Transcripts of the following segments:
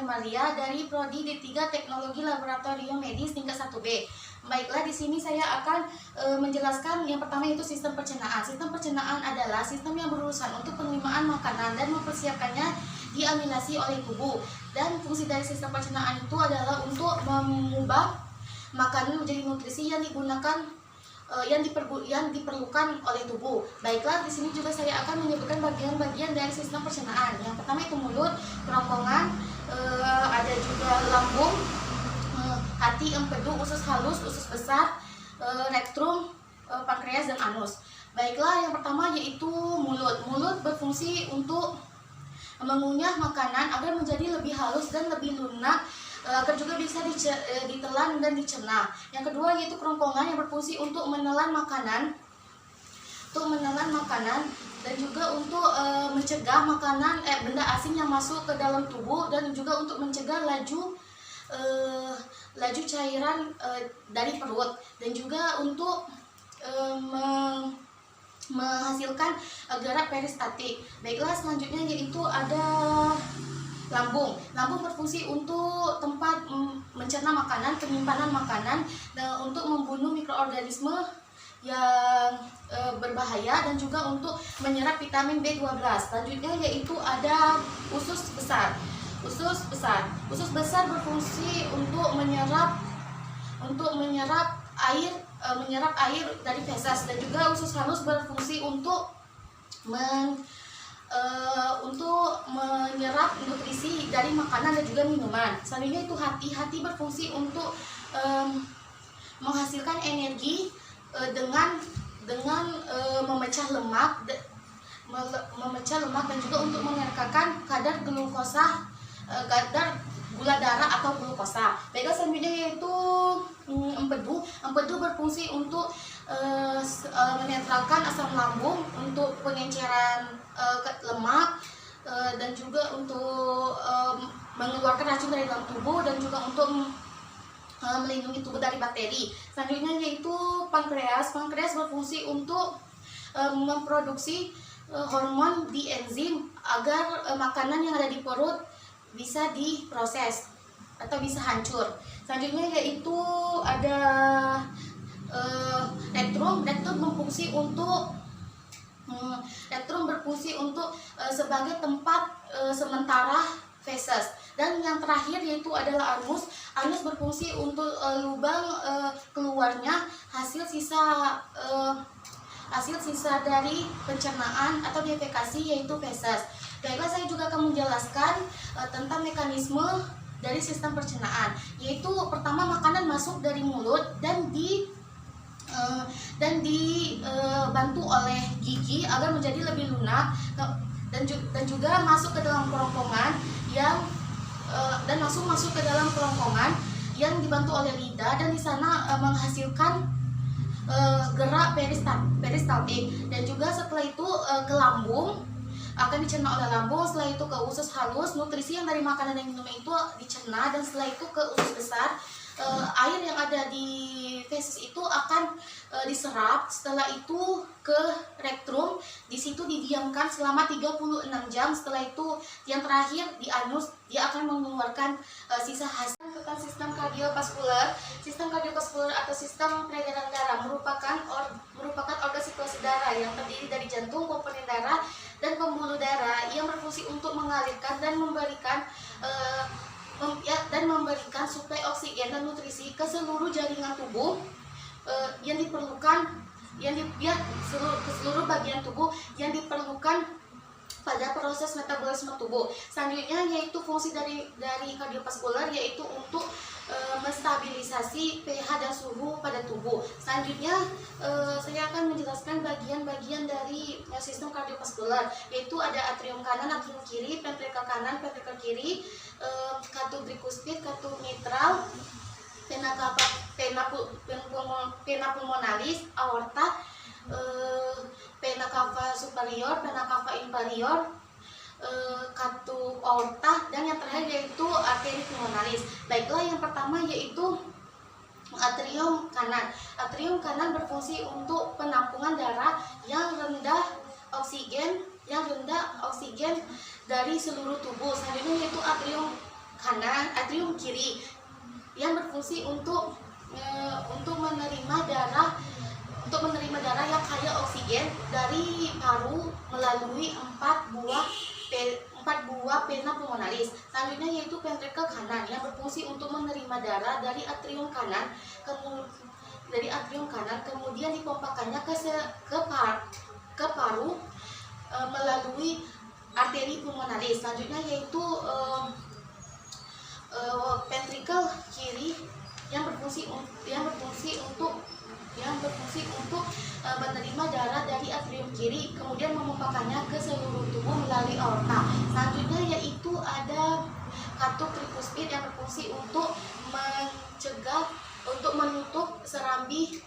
Maria dari Prodi D3 Teknologi Laboratorium Medis tingkat 1B. Baiklah, di sini saya akan menjelaskan yang pertama yaitu sistem pencernaan. Sistem pencernaan adalah sistem yang berurusan untuk penerimaan makanan dan mempersiapkannya diasimilasi oleh tubuh. Dan fungsi dari sistem pencernaan itu adalah untuk mengubah makanan menjadi nutrisi yang digunakan yang diperlukan oleh tubuh. Baiklah, di sini juga saya akan menyebutkan bagian-bagian dari sistem pencernaan. Yang pertama itu mulut, kerongkongan, ada juga lambung, hati, empedu, usus halus, usus besar, rektrum, pankreas, dan anus. Baiklah, yang pertama yaitu mulut. Mulut berfungsi untuk mengunyah makanan agar menjadi lebih halus dan lebih lunak, agar juga bisa ditelan dan dicerna. Yang kedua yaitu kerongkongan yang berfungsi untuk menelan makanan, dan juga untuk mencegah makanan benda asing yang masuk ke dalam tubuh, dan juga untuk mencegah laju cairan dari perut, dan juga untuk menghasilkan gerak peristatik. Baiklah, selanjutnya yaitu ada lambung. Lambung berfungsi untuk tempat mencerna makanan, penyimpanan makanan, dan untuk membunuh mikroorganisme yang berbahaya, dan juga untuk menyerap vitamin B12. Selanjutnya yaitu ada usus besar. Usus besar berfungsi untuk menyerap air dari feses, dan juga usus halus berfungsi untuk menyerap nutrisi dari makanan dan juga minuman. Selanjutnya itu hati. Hati berfungsi untuk menghasilkan energi dengan memecah lemak dan juga untuk meningkatkan kadar gula darah atau glukosa. Baiklah, selanjutnya yaitu empedu. Empedu berfungsi untuk menetralkan asam lambung, untuk pengenceran lemak, dan juga untuk mengeluarkan racun dari dalam tubuh, dan juga untuk melindungi tubuh dari bakteri. Selanjutnya yaitu pankreas. Pankreas berfungsi untuk memproduksi hormon di enzim agar makanan yang ada di perut bisa diproses atau bisa hancur. Selanjutnya yaitu ada rektrum. Rektrum berfungsi untuk sebagai tempat sementara feses. Dan yang terakhir yaitu adalah anus. Anus berfungsi untuk lubang keluarnya hasil sisa dari pencernaan atau defekasi, yaitu feses. Baiklah, saya juga akan menjelaskan tentang mekanisme dari sistem pencernaan, yaitu pertama makanan masuk dari mulut dan dibantu oleh gigi agar menjadi lebih lunak, dan juga masuk ke dalam kerongkongan masuk ke dalam kerongkongan yang dibantu oleh lidah, dan di sana menghasilkan gerak peristaltik, dan juga setelah itu ke lambung, akan dicerna oleh lambung. Setelah itu ke usus halus, nutrisi yang dari makanan dan minuman itu dicerna, dan setelah itu ke usus besar, air yang ada di feses itu akan diserap. Setelah itu ke rektrum, di situ didiamkan selama 36 jam. Setelah itu yang terakhir di anus, dia akan mengeluarkan sisa hasil. Tentang sistem kardiovaskular. Sistem kardiovaskular atau sistem peredaran darah merupakan organ sirkulasi darah yang terdiri dari jantung, komponen darah, dan pembuluh darah yang berfungsi untuk mengalirkan dan memberikan suplai oksigen dan nutrisi ke seluruh jaringan tubuh yang diperlukan, ke seluruh bagian tubuh yang diperlukan pada proses metabolisme tubuh. Selanjutnya yaitu fungsi dari kardiovaskular, yaitu untuk menstabilisasi pH dan suhu pada tubuh. Selanjutnya saya akan menjelaskan bagian-bagian dari sistem kardiovaskular, yaitu ada atrium kanan, atrium kiri, ventrikel kanan, ventrikel kiri, katu trikuspid, katu mitral, vena pulmonalis, aorta, vena cava superior, vena cava inferior, katu aorta, dan yang terakhir yaitu arteri pulmonalis. Baiklah, yang pertama yaitu atrium kanan. Atrium kanan berfungsi untuk penampungan darah yang rendah oksigen dari seluruh tubuh. Selanjutnya yaitu atrium kanan, atrium kiri yang berfungsi untuk menerima darah yang kaya oksigen dari paru melalui 4 buah vena pulmonalis. Selanjutnya yaitu ventrikel kanan yang berfungsi untuk menerima darah dari atrium kanan, kemudian dipompakannya ke paru melalui arteri pulmonalis. Selanjutnya yaitu ventrikel kiri yang berfungsi untuk menerima darah dari atrium kiri, kemudian memompakannya ke seluruh tubuh melalui aorta. Selanjutnya yaitu ada katup tricuspid yang berfungsi untuk menutup serambi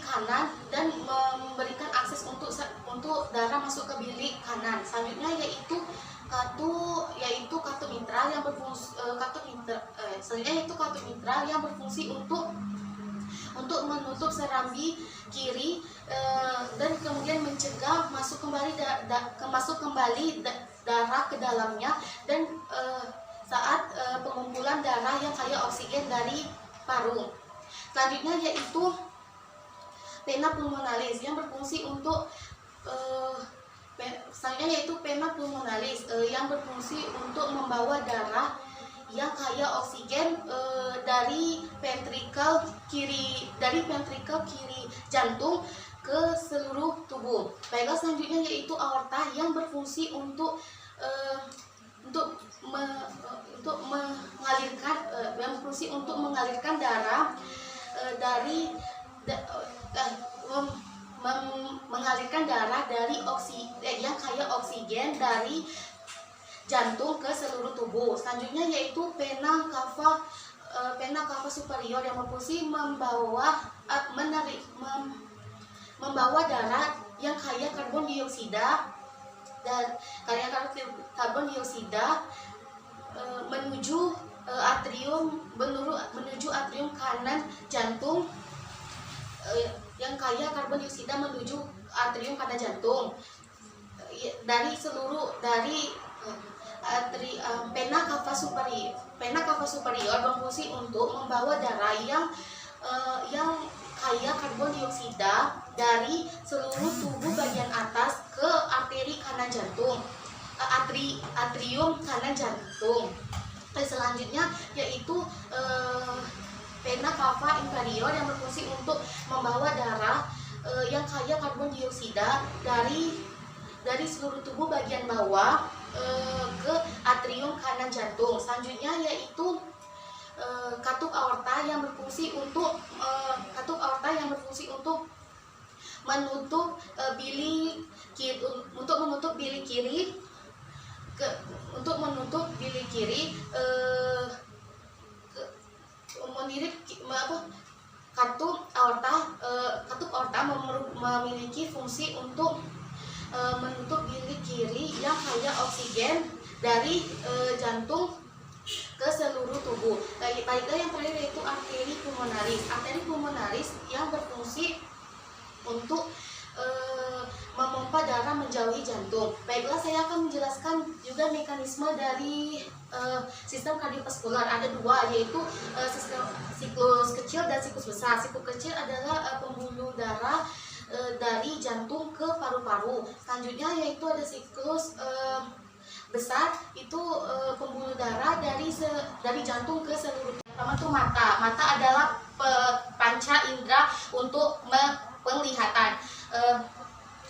kanan dan memberikan akses untuk darah masuk ke bilik kanan. Selanjutnya yaitu katup mitral yang berfungsi untuk menutup serambi kiri dan kemudian mencegah masuk kembali darah ke dalamnya dan saat pengumpulan darah yang kaya oksigen dari paru. Selanjutnya yaitu vena pulmonalis yang berfungsi untuk membawa darah yang kaya oksigen dari ventrikel kiri jantung ke seluruh tubuh. Baiklah, selanjutnya yaitu aorta yang berfungsi untuk mengalirkan darah yang kaya oksigen dari jantung ke seluruh tubuh. Selanjutnya yaitu vena cava superior yang berfungsi membawa darah yang kaya karbon dioksida menuju atrium kanan jantung, vena cava superior berfungsi untuk membawa darah yang kaya karbon dioksida dari seluruh tubuh bagian atas ke arteri kanan jantung, atrium kanan jantung. Selanjutnya yaitu vena cava inferior yang berfungsi untuk membawa darah yang kaya karbon dioksida dari seluruh tubuh bagian bawah ke atrium kanan jantung. Selanjutnya yaitu katup aorta yang berfungsi untuk menutup bilik kiri katup aorta memiliki fungsi untuk menutup bilik kiri yang kaya oksigen dari jantung ke seluruh tubuh. Baiklah, yang terakhir yaitu arteri pulmonalis yang berfungsi untuk memompa darah menjauhi jantung. Baiklah, saya akan menjelaskan juga mekanisme dari sistem kardiovaskular. Ada dua, yaitu siklus kecil dan siklus besar. Siklus kecil adalah pembuluh darah dari jantung ke paru-paru. Selanjutnya yaitu ada siklus besar, itu pembuluh darah dari jantung ke seluruh tubuh. Pertama itu mata adalah panca indera untuk penglihatan.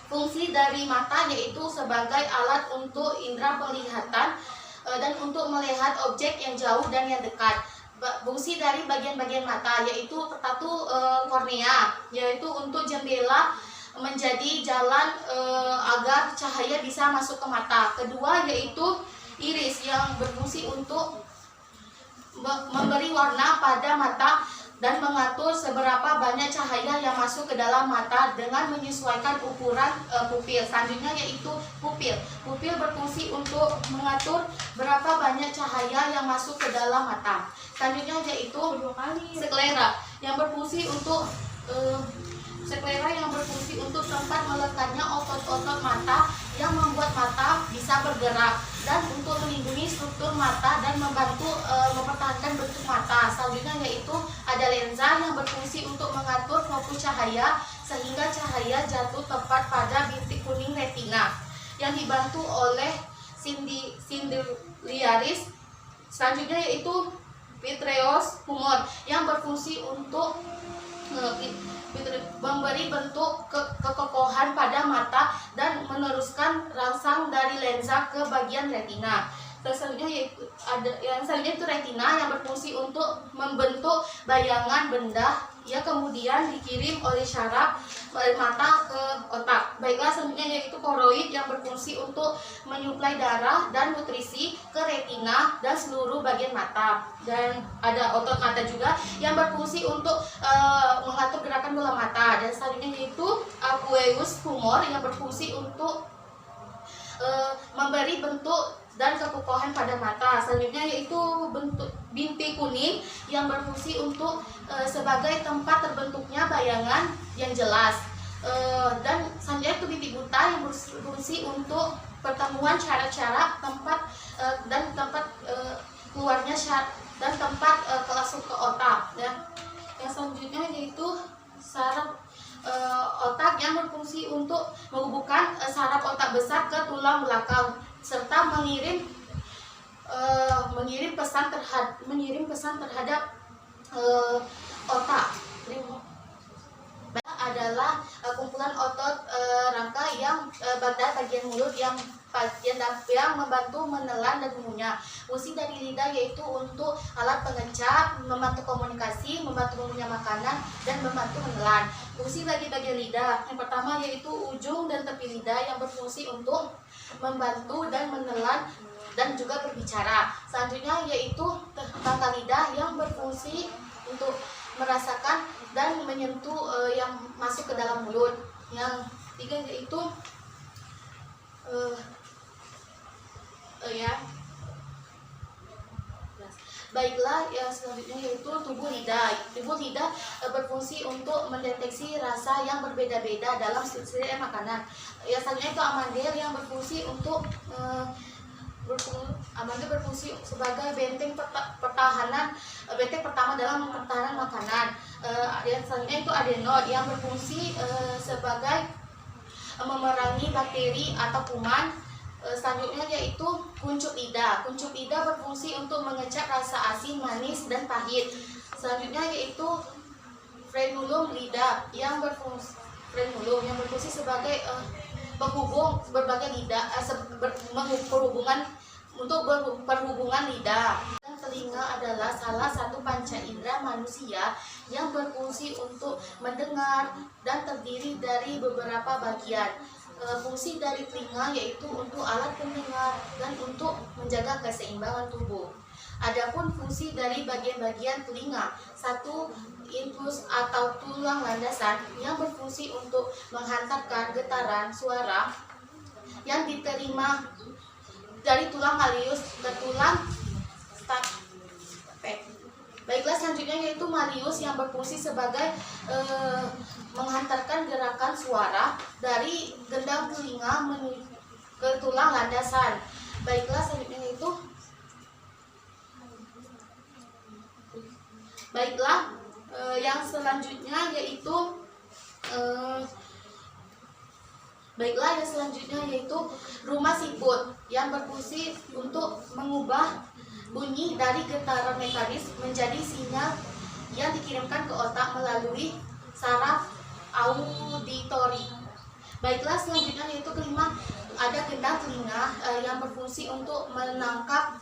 Fungsi dari mata yaitu sebagai alat untuk indera penglihatan dan untuk melihat objek yang jauh dan yang dekat. Fungsi dari bagian-bagian mata yaitu satu kornea, yaitu untuk jendela menjadi jalan agar cahaya bisa masuk ke mata. Kedua yaitu iris yang berfungsi untuk memberi warna pada mata dan mengatur seberapa banyak cahaya yang masuk ke dalam mata dengan menyesuaikan ukuran pupil. Selanjutnya yaitu pupil. Pupil berfungsi untuk mengatur berapa banyak cahaya yang masuk ke dalam mata. Selanjutnya yaitu sklera yang berfungsi untuk tempat melekatnya otot-otot mata yang membuat mata bisa bisa bergerak, dan untuk melindungi struktur mata dan membantu mempertahankan bentuk mata. Selanjutnya yaitu ada lensa yang berfungsi untuk mengatur fokus cahaya sehingga cahaya jatuh tepat pada bintik kuning retina, yang dibantu oleh ciliaris. Selanjutnya yaitu vitreous humor yang berfungsi untuk memberi bentuk kekokohan pada mata dan meneruskan rangsang dari lensa ke bagian retina. Selanjutnya itu retina yang berfungsi untuk membentuk bayangan benda yang kemudian dikirim oleh syaraf mata ke otak. Baiklah, selanjutnya yaitu koroid yang berfungsi untuk menyuplai darah dan nutrisi ke retina dan seluruh bagian mata. Dan ada otot mata juga yang berfungsi untuk mengatur gerakan bola mata. Dan selanjutnya yaitu aqueous humor yang berfungsi untuk memberi bentuk dan kekokohan pada mata. Selanjutnya yaitu bentuk bintik kuning yang berfungsi untuk sebagai tempat terbentuknya bayangan yang jelas. Dan selanjutnya itu bintik buta yang berfungsi untuk pertemuan cara-cara tempat dan tempat keluarnya dan tempat masuk ke otak. Dan yang selanjutnya yaitu saraf otak yang berfungsi untuk menghubungkan saraf otak besar ke tulang belakang serta mengirim pesan terhadap otak. Adalah kumpulan otot rangka yang bagian mulut yang membantu menelan dan mengunyah. Fungsi dari lidah yaitu untuk alat pengencap, membantu komunikasi, membantu mengunyah makanan, dan membantu menelan. Fungsi bagi bagian lidah yang pertama yaitu ujung dan tepi lidah yang berfungsi untuk membantu dan menelan dan juga berbicara. Selanjutnya yaitu pangkal lidah yang berfungsi untuk merasakan dan menyentuh yang masuk ke dalam mulut. Yang ketiga yaitu baiklah, yang selanjutnya yaitu tubuh lidah. Tubuh lidah berfungsi untuk mendeteksi rasa yang berbeda-beda dalam silsilah makanan. Yang selanjutnya itu amandel yang berfungsi untuk berfungsi sebagai benteng pertahanan, benteng pertama dalam pertahanan makanan. Yang selanjutnya itu adenod yang berfungsi sebagai memerangi bakteri atau kuman. Selanjutnya yaitu kuncup lidah. Kuncup lidah berfungsi untuk mengecap rasa asin, manis, dan pahit. Selanjutnya yaitu frenulum lidah yang berfungsi sebagai penghubung berbagai lidah, perhubungan lidah. Dan telinga adalah salah satu panca indera manusia yang berfungsi untuk mendengar dan terdiri dari beberapa bagian. Fungsi dari telinga yaitu untuk alat pendengar dan untuk menjaga keseimbangan tubuh. Adapun fungsi dari bagian-bagian telinga, satu infus atau tulang landasan yang berfungsi untuk menghantarkan getaran suara yang diterima dari tulang malleus ke tulang stapes. Baiklah, selanjutnya yaitu malleus yang berfungsi sebagai menghantarkan gerakan suara dari gendang telinga menuju ke tulang landasan. Baiklah, selanjutnya yaitu yang selanjutnya yaitu rumah siput yang berfungsi untuk mengubah bunyi dari getaran mekanis menjadi sinyal yang dikirimkan ke otak melalui saraf auditori. Baiklah, selanjutnya yaitu kelima, ada gendang telinga yang berfungsi untuk menangkap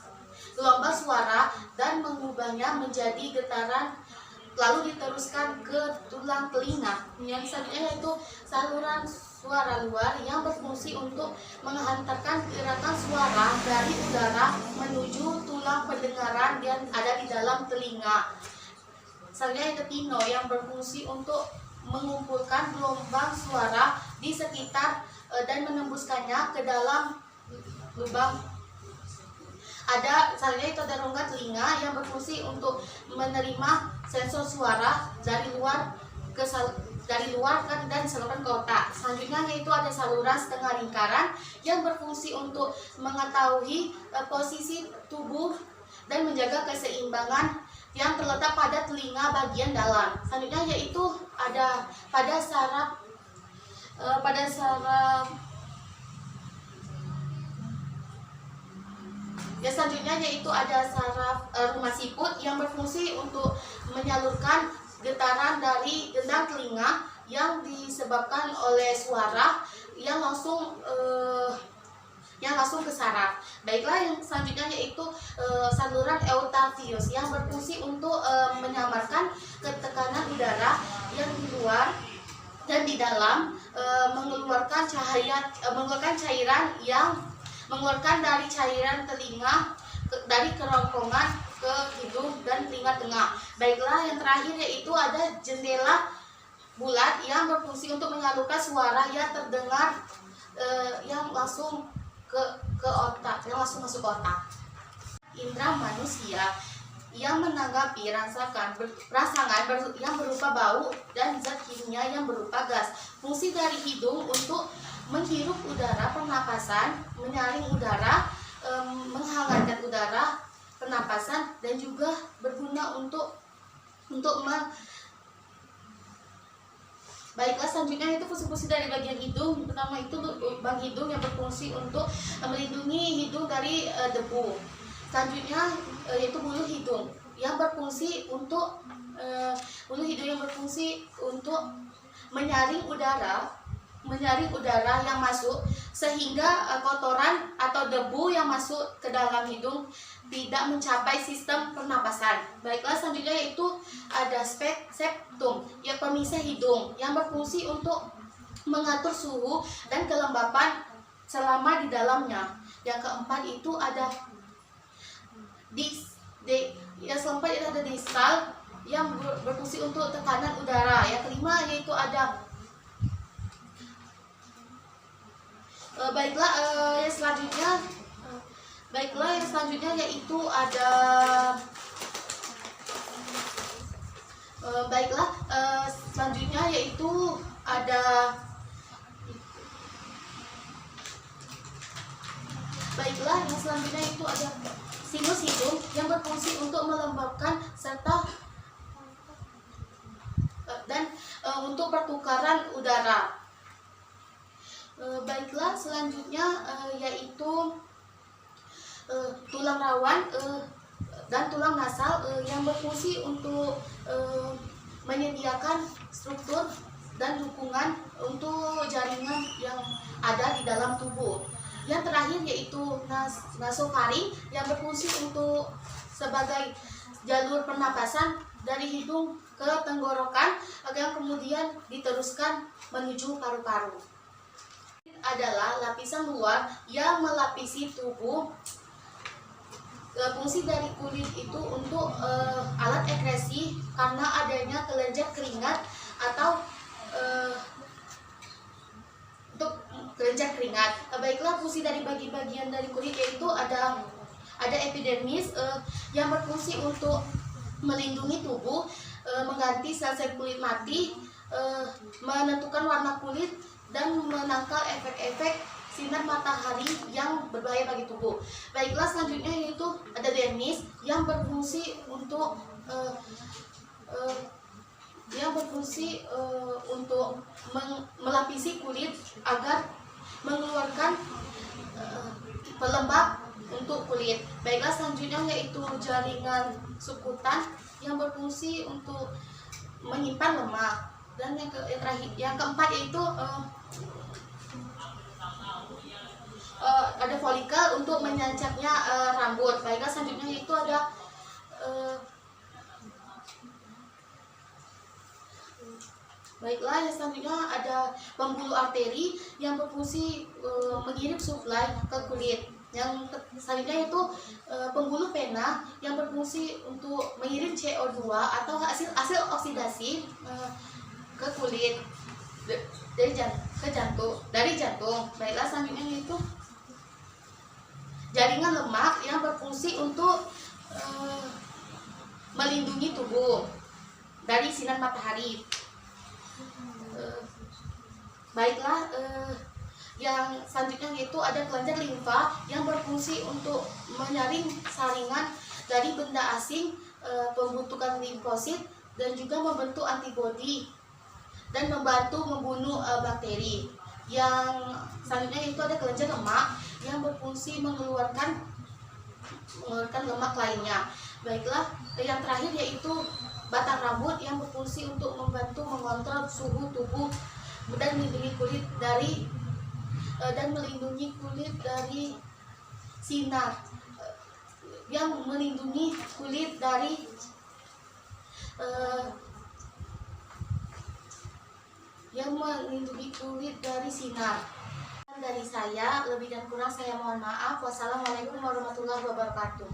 gelombang suara dan mengubahnya menjadi getaran lalu diteruskan ke tulang telinga. Yang selanjutnya yaitu saluran suara luar yang berfungsi untuk menghantarkan gerakan suara dari udara menuju tulang pendengaran yang ada di dalam telinga. Selanjutnya tino yang berfungsi untuk mengumpulkan gelombang suara di sekitar dan menembuskannya ke dalam lubang. Selanjutnya itu ada rongga telinga yang berfungsi untuk menerima sensor suara dari luar ke dari luar dan disalurkan ke otak. Selanjutnya yaitu ada saluran setengah lingkaran yang berfungsi untuk mengetahui posisi tubuh dan menjaga keseimbangan yang terletak pada telinga bagian dalam. Selanjutnya yaitu ada pada saraf ya, selanjutnya yaitu ada saraf rumah siput yang berfungsi untuk menyalurkan getaran dari gendang telinga yang disebabkan oleh suara yang langsung ke saraf. Baiklah, yang selanjutnya yaitu saluran eustachius yang berfungsi untuk menyamarkan ketekanan udara yang di luar dan di dalam, mengeluarkan cairan yang mengeluarkan dari cairan telinga dari kerongkongan ke hidung dan telinga tengah. Baiklah, yang terakhir yaitu ada jendela bulat yang berfungsi untuk menyalurkan suara yang terdengar yang langsung ke otak, yang langsung masuk ke otak. Indra manusia yang menanggapi rangsangan yang berupa bau dan zat kimia yang berupa gas. Fungsi dari hidung untuk menghirup udara pernapasan, menyaring udara, menghangatkan udara pernapasan, dan juga berguna untuk Baiklah, selanjutnya itu fungsi-fungsi dari bagian hidung. Pertama itu bagian hidung yang berfungsi untuk melindungi hidung dari debu. Selanjutnya yaitu bulu hidung yang berfungsi untuk menyaring udara yang masuk, sehingga kotoran atau debu yang masuk ke dalam hidung tidak mencapai sistem pernapasan. Baiklah, selanjutnya yaitu ada septum, ya pemisah hidung yang berfungsi untuk mengatur suhu dan kelembapan selama di dalamnya. Yang keempat itu ada distal yang berfungsi untuk tekanan udara. Yang kelima yaitu ada yang selanjutnya yaitu ada selanjutnya yaitu ada sinus hidung yang berfungsi untuk melembabkan serta dan untuk pertukaran udara. Selanjutnya yaitu tulang rawan dan tulang nasal yang berfungsi untuk menyediakan struktur dan dukungan untuk jaringan yang ada di dalam tubuh. Yang terakhir yaitu nasofaring yang berfungsi untuk sebagai jalur pernapasan dari hidung ke tenggorokan agar kemudian diteruskan menuju paru-paru. Adalah lapisan luar yang melapisi tubuh. Fungsi dari kulit itu untuk alat ekskresi karena adanya kelenjar keringat atau untuk kelenjar keringat. Baiklah, fungsi dari bagian dari kulit yaitu ada epidermis yang berfungsi untuk melindungi tubuh, mengganti sel-sel kulit mati, menentukan warna kulit, dan menangkal efek-efek sinar matahari yang berbahaya bagi tubuh. Baiklah, selanjutnya yaitu ada dermis yang berfungsi untuk melapisi kulit agar mengeluarkan pelembab untuk kulit. Baiklah, selanjutnya yaitu jaringan subkutan yang berfungsi untuk menyimpan lemak. Dan yang keempat yaitu ada folikel untuk menyancapnya rambut. Baiklah, selanjutnya yaitu ada pembuluh arteri yang berfungsi mengirim suplai ke kulit. Yang selanjutnya itu pembuluh pena yang berfungsi untuk mengirim CO2 atau hasil oksidasi ke kulit dari jantung. Baiklah, selanjutnya itu jaringan lemak yang berfungsi untuk melindungi tubuh dari sinar matahari. Baiklah, yang selanjutnya yaitu ada kelenjar limfa yang berfungsi untuk menyaring saringan dari benda asing, pembentukan limfosit, dan juga membentuk antibodi dan membantu membunuh bakteri. Yang selanjutnya itu ada kelenjar lemak yang berfungsi mengeluarkan lemak lainnya. Baiklah, yang terakhir yaitu batang rambut yang berfungsi untuk membantu mengontrol suhu tubuh dan melindungi kulit dari sinar, yang melindungi kulit dari sinar. Dari saya, lebih dan kurang saya mohon maaf. Wassalamualaikum warahmatullahi wabarakatuh.